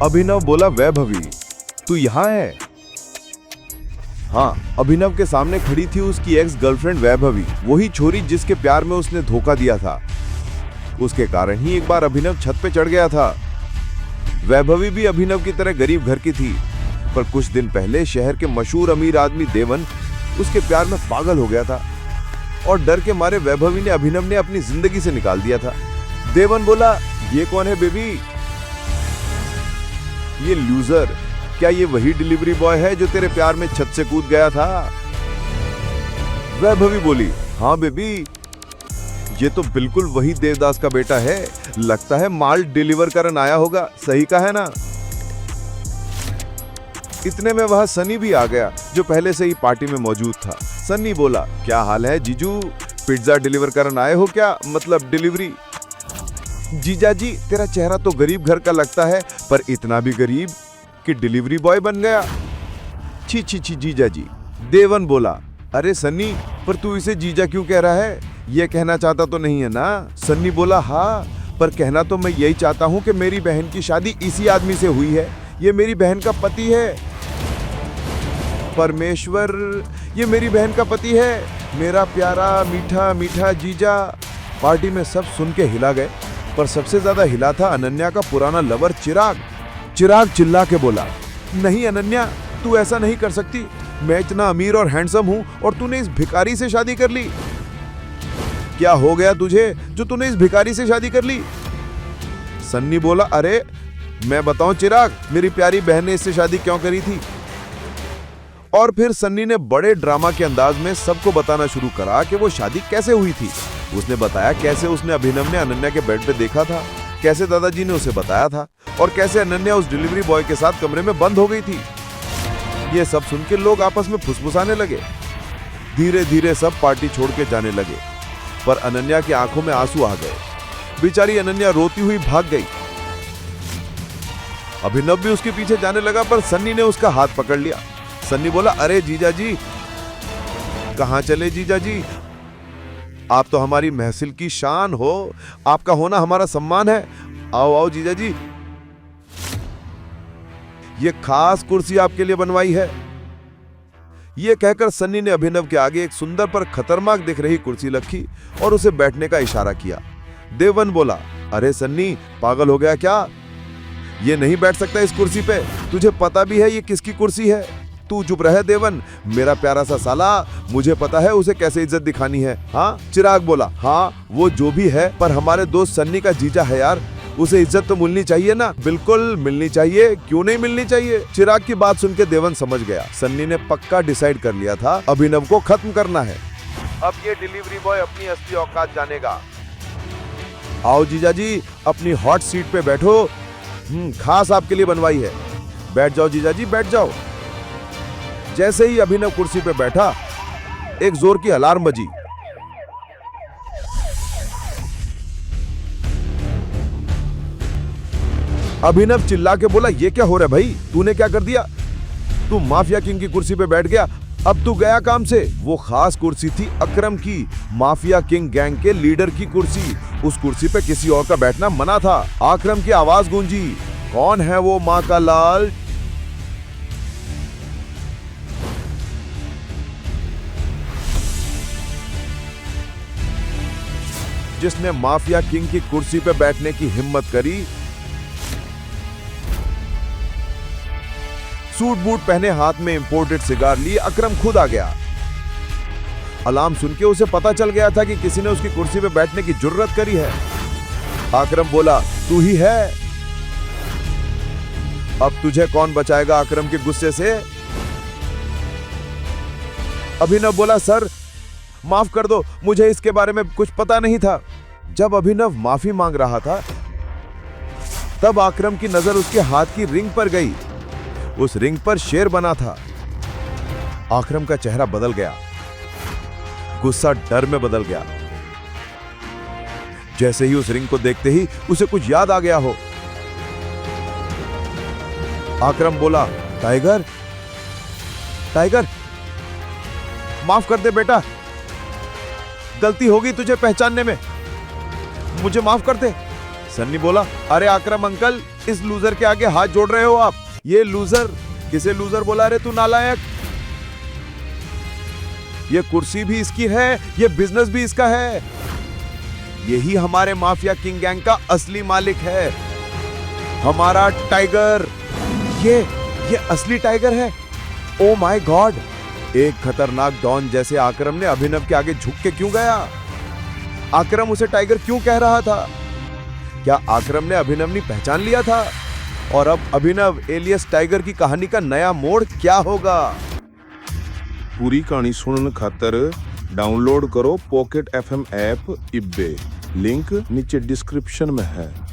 अभिनव बोला, वैभवी तू यहाँ है? हाँ, अभिनव के सामने खड़ी थी उसकी एक्स गर्लफ्रेंड वैभवी, वही छोरी जिसके प्यार में उसने धोखा दिया था। उसके कारण ही एक बार अभिनव छत पे चढ़ गया था। वैभवी भी अभिनव की तरह गरीब घर की थी, पर कुछ दिन पहले शहर के मशहूर अमीर आदमी देवन उसके प्यार में पागल हो गया था और डर के मारे वैभवी ने अभिनव ने अपनी जिंदगी से निकाल दिया था। देवन बोला, ये कौन है बेबी? ये लूजर, क्या ये वही डिलीवरी बॉय है जो तेरे प्यार में छत से कूद गया था? वैभवी बोली, हाँ बेबी, ये तो बिल्कुल वही देवदास का बेटा है। लगता है माल डिलीवर करने आया होगा, सही का है ना? इतने में वह सनी भी आ गया जो पहले से ही पार्टी में मौजूद था। सनी बोला, क्या हाल है जीजू, पिज्जा डिलीवर करने आए हो क्या? मतलब डिलीवरी। जीजा जी, तेरा चेहरा तो गरीब घर का लगता है, पर इतना भी गरीब कि डिलीवरी बॉय बन गया। छी छी छी जीजा जी। देवन बोला, अरे सन्नी, पर तू इसे जीजा क्यों कह रहा है? ये कहना चाहता तो नहीं है ना? सन्नी बोला, हाँ, पर कहना तो मैं यही चाहता हूँ कि मेरी बहन की शादी इसी आदमी से हुई है। ये मेरी बहन का पति है। परमेश्वर, ये मेरी बहन का पति है, मेरा प्यारा मीठा मीठा जीजा। पार्टी में सब सुन के हिला गए, पर सबसे ज्यादा हिला था अनन्या का पुराना लवर चिराग। चिराग चिल्ला के बोला, नहीं अनन्या, तू ऐसा नहीं कर सकती। मैं इतना अमीर और हैंडसम हूं और तूने इस भिखारी से शादी कर ली। क्या हो गया तुझे जो तूने इस भिखारी से शादी कर ली? सन्नी बोला, अरे मैं बताऊं चिराग, मेरी प्यारी बहन ने इससे शादी क्यों करी थी। और फिर सन्नी ने बड़े ड्रामा के अंदाज में सबको बताना शुरू करा कि वो शादी कैसे हुई थी। उसने बताया कैसे उसने अभिनव ने अनन्या के बेड पे देखा था, कैसे दादाजी ने उसे बताया था और कैसे अनन्या उस डिलीवरी बॉय के साथ कमरे में बंद हो गई थी। ये सब सुन के लोग आपस में फुसफुसाने लगे। धीरे धीरे सब पार्टी छोड़ के जाने लगे, पर अनन्या की आंखों में आंसू आ गए। बेचारी अनन्या रोती हुई भाग गई। अभिनव भी उसके पीछे जाने लगा, पर सन्नी ने उसका हाथ पकड़ लिया। सन्नी बोला, अरे जीजा जी। कहां चले जीजा जी? आप तो हमारी महफिल की शान हो, आपका होना हमारा सम्मान है। आओ आओ जीजा जी, ये खास कुर्सी आपके लिए बनवाई है। ये कहकर सन्नी ने अभिनव के आगे एक सुंदर पर खतरनाक दिख रही कुर्सी रखी और उसे बैठने का इशारा किया। देवन बोला, अरे सन्नी, पागल हो गया क्या? ये नहीं बैठ सकता इस कुर्सी पे। तुझे पता भी है ये किसकी कुर्सी है? तू चुप रहे देवन, मेरा प्यारा सा साला, मुझे पता है उसे कैसे इज्जत दिखानी है। हाँ? चिराग बोला, हाँ वो जो भी है, पर हमारे दोस्त सन्नी का जीजा है यार, उसे इज्जत तो मिलनी चाहिए ना। बिल्कुल मिलनी चाहिए, क्यों नहीं मिलनी चाहिए। चिराग की बात सुन के देवन समझ गया, सन्नी ने पक्का डिसाइड कर लिया था अभिनव को खत्म करना है। अब ये डिलीवरी बॉय अपनी असली औकात जानेगा। आओ जीजा जी, अपनी हॉट सीट पे बैठो, खास आपके लिए बनवाई है। बैठ जाओ जीजा जी, बैठ जाओ। जैसे ही अभिनव कुर्सी पे बैठा, एक जोर की अलार्म बजी। अभिनव चिल्ला के बोला, ये क्या हो रहा है भाई? तूने क्या कर दिया? तू माफिया किंग की कुर्सी पे बैठ गया, अब तू गया काम से। वो खास कुर्सी थी अकरम की, माफिया किंग गैंग के लीडर की कुर्सी। उस कुर्सी पे किसी और का बैठना मना था। अकरम की आवाज गूंजी, कौन है वो माँ का लाल? जिसने माफिया किंग की कुर्सी पे बैठने की हिम्मत करी। सूट बूट पहने, हाथ में इंपोर्टेड सिगार लिए अकरम खुद आ गया। अलार्म सुन के उसे पता चल गया था कि किसी ने उसकी कुर्सी पे बैठने की जुर्रत करी है। अकरम बोला, तू ही है? अब तुझे कौन बचाएगा अकरम के गुस्से से? अभिनव बोला, सर माफ कर दो, मुझे इसके बारे में कुछ पता नहीं था। जब अभिनव माफी मांग रहा था, तब अकरम की नजर उसके हाथ की रिंग पर गई। उस रिंग पर शेर बना था। अकरम का चेहरा बदल गया, गुस्सा डर में बदल गया। जैसे ही उस रिंग को देखते ही उसे कुछ याद आ गया हो। अकरम बोला, टाइगर, टाइगर, माफ कर दे बेटा, गलती होगी तुझे पहचानने में, मुझे माफ कर दे। सन्नी बोला, अरे आक्रम अंकल, इस लूजर के आगे हाथ जोड़ रहे हो आप? ये लूजर? किसे लूजर बोला रे तू नालायक? ये कुर्सी भी इसकी है, ये बिजनेस भी इसका है। यही हमारे माफिया किंग गैंग का असली मालिक है, हमारा टाइगर। ये असली टाइगर है। Oh my God! एक खतरनाक डॉन जैसे आक्रम ने अभिनव के आगे झुक के क्यों गया? आक्रम उसे टाइगर क्यों कह रहा था? क्या आक्रम ने अभिनव ने पहचान लिया था? और अब अभिनव एलियस टाइगर की कहानी का नया मोड़ क्या होगा? पूरी कहानी सुनने खातर डाउनलोड करो पॉकेट FM ऐप इब्बे। लिंक नीचे डिस्क्रिप्शन में है।